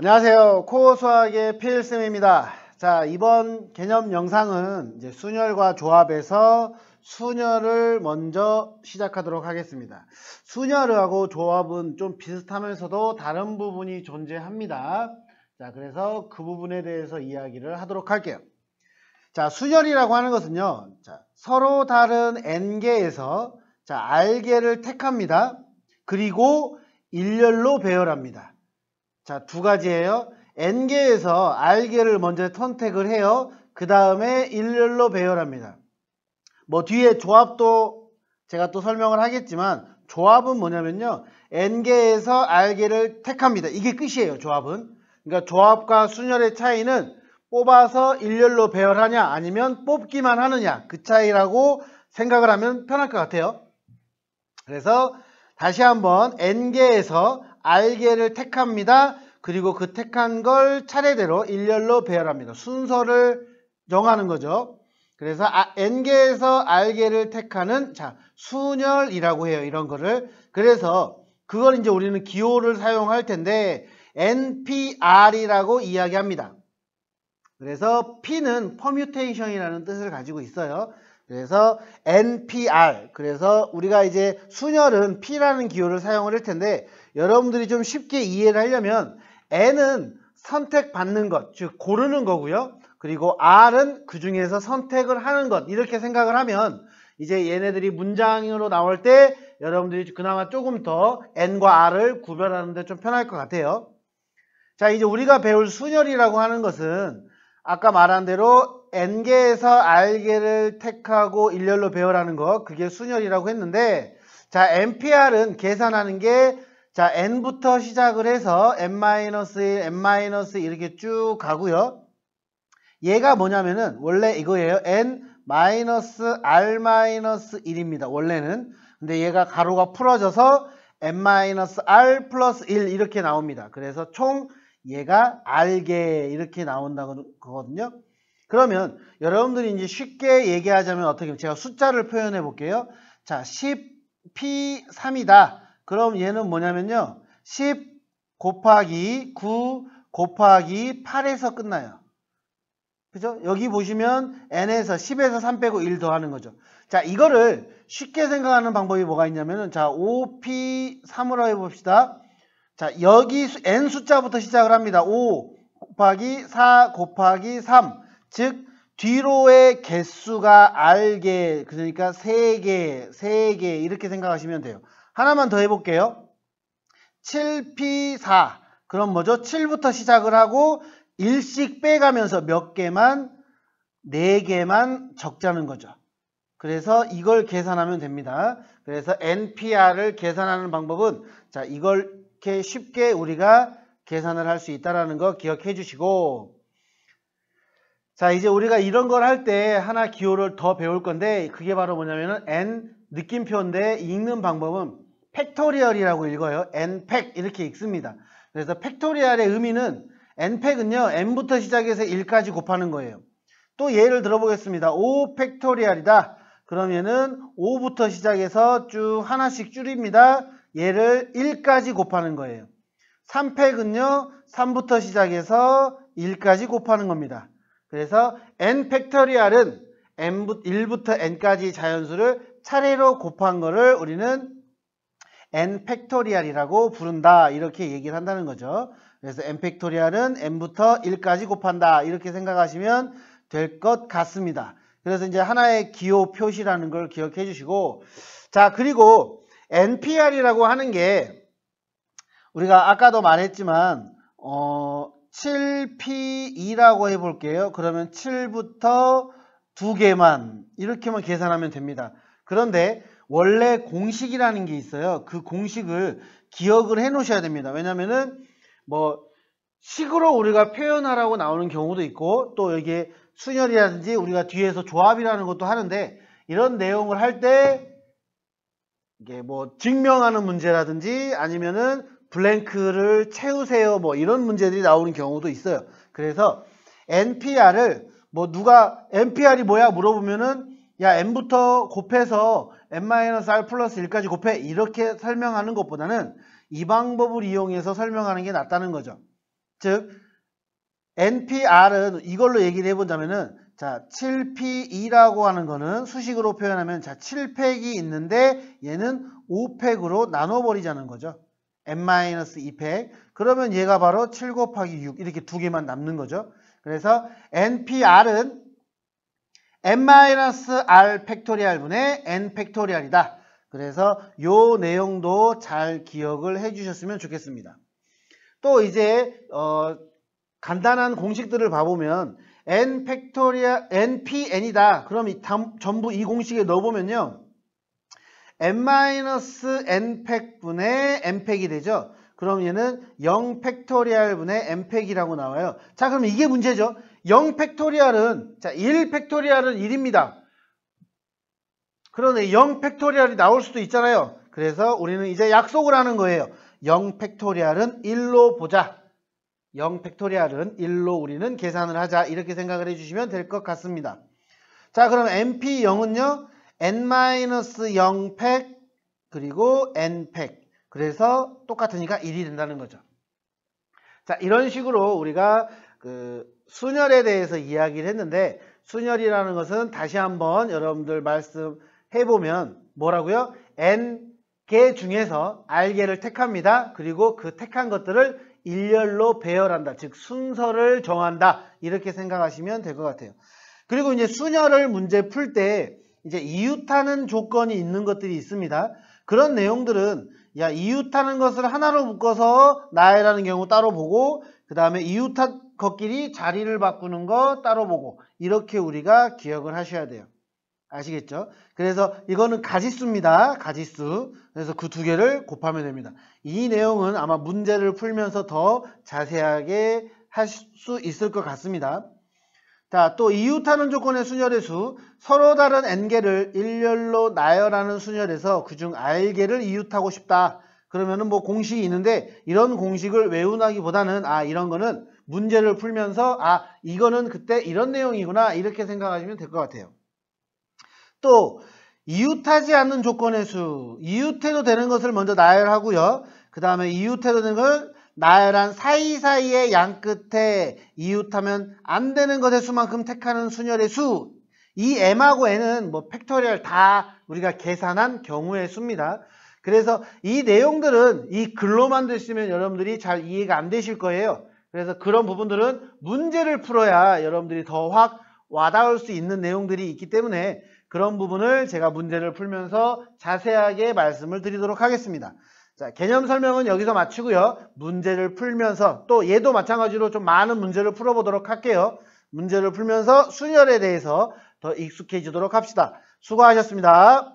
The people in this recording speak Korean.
안녕하세요. 코어 수학의 필쌤입니다. 자, 이번 개념 영상은 이제 순열과 조합에서 순열을 먼저 시작하도록 하겠습니다. 순열하고 조합은 좀 비슷하면서도 다른 부분이 존재합니다. 자, 그래서 그 부분에 대해서 이야기를 하도록 할게요. 자, 순열이라고 하는 것은요, 자, 서로 다른 n개에서 자, r개를 택합니다. 그리고 일렬로 배열합니다. 자, 두 가지예요. n개에서 r개를 먼저 선택을 해요. 그 다음에 일렬로 배열합니다. 뭐 뒤에 조합도 제가 또 설명을 하겠지만 조합은 뭐냐면요, n개에서 r개를 택합니다. 이게 끝이에요. 조합은. 그러니까 조합과 순열의 차이는 뽑아서 일렬로 배열하냐 아니면 뽑기만 하느냐, 그 차이라고 생각을 하면 편할 것 같아요. 그래서 다시 한번 n개에서 r개를 택합니다. 그리고 그 택한 걸 차례대로 일렬로 배열합니다. 순서를 정하는 거죠. 그래서 n개에서 r개를 택하는 자, 순열이라고 해요. 이런 거를. 그래서 그걸 이제 우리는 기호를 사용할 텐데 NPR이라고 이야기합니다. 그래서 P는 퍼뮤테이션이라는 뜻을 가지고 있어요. 그래서 NPR, 그래서 우리가 이제 순열은 P라는 기호를 사용을 할 텐데 여러분들이 좀 쉽게 이해를 하려면 N은 선택받는 것, 즉 고르는 거고요. 그리고 R은 그 중에서 선택을 하는 것, 이렇게 생각을 하면 이제 얘네들이 문장으로 나올 때 여러분들이 그나마 조금 더 N과 R을 구별하는 데 좀 편할 것 같아요. 자, 이제 우리가 배울 순열이라고 하는 것은 아까 말한 대로 n개에서 r개를 택하고 일렬로 배열하는 거, 그게 순열이라고 했는데, 자, NPR은 계산하는 게 자, n부터 시작을 해서 n-1, n-2 이렇게 쭉 가고요. 얘가 뭐냐면은 원래 이거예요. n-r-1입니다. 원래는. 근데 얘가 가로가 풀어져서 n-r 플러스 1 이렇게 나옵니다. 그래서 총 얘가 r개 이렇게 나온다는 거거든요. 그러면 여러분들이 이제 쉽게 얘기하자면 어떻게, 제가 숫자를 표현해 볼게요. 자, 10p3이다. 그럼 얘는 뭐냐면요, 10 곱하기 9 곱하기 8에서 끝나요. 그죠? 여기 보시면 n에서 10에서 3 빼고 1 더하는 거죠. 자, 이거를 쉽게 생각하는 방법이 뭐가 있냐면은, 자, 5p3으로 해봅시다. 자, 여기 n 숫자부터 시작을 합니다. 5 곱하기 4 곱하기 3. 즉, 뒤로의 개수가 r개, 그러니까 3개 이렇게 생각하시면 돼요. 하나만 더 해볼게요. 7p4. 그럼 뭐죠? 7부터 시작을 하고 1씩 빼가면서 몇 개만, 4개만 적자는 거죠. 그래서 이걸 계산하면 됩니다. 그래서 NPR을 계산하는 방법은, 자, 이걸 이렇게 쉽게 우리가 계산을 할 수 있다는 거 기억해 주시고, 자, 이제 우리가 이런 걸 할 때 하나 기호를 더 배울 건데, 그게 바로 뭐냐면은 n 느낌표인데 읽는 방법은 팩토리얼이라고 읽어요. n팩 이렇게 읽습니다. 그래서 팩토리얼의 의미는, n팩은요 n부터 시작해서 1까지 곱하는 거예요. 또 예를 들어보겠습니다. 5 팩토리얼이다. 그러면은 5부터 시작해서 쭉 하나씩 줄입니다. 얘를 1까지 곱하는 거예요. 3팩은요 3부터 시작해서 1까지 곱하는 겁니다. 그래서 n 팩토리얼은 1부터 n까지 자연수를 차례로 곱한 거를 우리는 n 팩토리얼이라고 부른다, 이렇게 얘기를 한다는 거죠. 그래서 n 팩토리얼은 n부터 1까지 곱한다, 이렇게 생각하시면 될 것 같습니다. 그래서 이제 하나의 기호 표시라는 걸 기억해 주시고, 자, 그리고 NPR이라고 하는 게 우리가 아까도 말했지만 7P2라고 해볼게요. 그러면 7부터 2개만 이렇게만 계산하면 됩니다. 그런데 원래 공식이라는 게 있어요. 그 공식을 기억을 해 놓으셔야 됩니다. 왜냐면은 뭐 식으로 우리가 표현하라고 나오는 경우도 있고, 또 이게 순열이라든지 우리가 뒤에서 조합이라는 것도 하는데, 이런 내용을 할 때 이게 뭐 증명하는 문제라든지 아니면은 블랭크를 채우세요, 뭐 이런 문제들이 나오는 경우도 있어요. 그래서 NPR을 뭐 누가 NPR이 뭐야 물어보면은, 야, n부터 곱해서 n-r 플러스 1까지 곱해, 이렇게 설명하는 것보다는 이 방법을 이용해서 설명하는 게 낫다는 거죠. 즉 NPR은 이걸로 얘기를 해보자면은 자 7P2라고 하는 거는 수식으로 표현하면 자 7팩이 있는데 얘는 5팩으로 나눠버리자는 거죠. N-2팩. 그러면 얘가 바로 7 곱하기 6 이렇게 두 개만 남는 거죠. 그래서 NPR은 N-R 팩토리얼 분의 N 팩토리얼이다. 그래서 요 내용도 잘 기억을 해주셨으면 좋겠습니다. 또 이제 간단한 공식들을 봐보면 N 팩토리얼 NPN이다. 그럼 전부 이 공식에 넣어보면요. N-N 팩분의 N 팩이 되죠. 그럼 얘는 0 팩토리얼 분의 N 팩이라고 나와요. 자, 그럼 이게 문제죠. 0 팩토리얼은 자, 1 팩토리얼은 1입니다. 그러네 0 팩토리얼이 나올 수도 있잖아요. 그래서 우리는 이제 약속을 하는 거예요. 0 팩토리얼은 1로 보자. 0 팩토리얼은 1로 우리는 계산을 하자. 이렇게 생각을 해주시면 될 것 같습니다. 자, 그럼 NP0은요. N-0 팩 그리고 N 팩. 그래서 똑같으니까 1이 된다는 거죠. 자, 이런 식으로 우리가 순열에 대해서 이야기를 했는데 순열이라는 것은 다시 한번 여러분들 말씀해보면 뭐라고요? N개 중에서 R개를 택합니다. 그리고 그 택한 것들을 일렬로 배열한다. 즉 순서를 정한다. 이렇게 생각하시면 될 것 같아요. 그리고 이제 순열을 문제 풀 때 이제 이웃하는 조건이 있는 것들이 있습니다. 그런 내용들은 야 이웃하는 것을 하나로 묶어서 나열하는 경우 따로 보고 그 다음에 이웃한 것끼리 자리를 바꾸는 거 따로 보고 이렇게 우리가 기억을 하셔야 돼요. 아시겠죠? 그래서 이거는 가지수입니다. 가지수. 그래서 그 두 개를 곱하면 됩니다. 이 내용은 아마 문제를 풀면서 더 자세하게 할 수 있을 것 같습니다. 자, 또 이웃하는 조건의 순열의 수, 서로 다른 n개를 일렬로 나열하는 순열에서 그중 r개를 이웃하고 싶다. 그러면은 뭐 공식이 있는데 이런 공식을 외운하기보다는 이런 거는 문제를 풀면서 이거는 그때 이런 내용이구나 이렇게 생각하시면 될 것 같아요. 또 이웃하지 않는 조건의 수, 이웃해도 되는 것을 먼저 나열하고요. 그 다음에 이웃해도 되는 걸 나열한 사이사이의 양 끝에 이웃하면 안 되는 것의 수만큼 택하는 순열의 수. 이 m하고 n은 뭐 팩토리얼 다 우리가 계산한 경우의 수입니다. 그래서 이 내용들은 이 글로만 드시면 여러분들이 잘 이해가 안 되실 거예요. 그래서 그런 부분들은 문제를 풀어야 여러분들이 더 확 와닿을 수 있는 내용들이 있기 때문에 그런 부분을 제가 문제를 풀면서 자세하게 말씀을 드리도록 하겠습니다. 자, 개념 설명은 여기서 마치고요. 문제를 풀면서 또 얘도 마찬가지로 좀 많은 문제를 풀어보도록 할게요. 문제를 풀면서 순열에 대해서 더 익숙해지도록 합시다. 수고하셨습니다.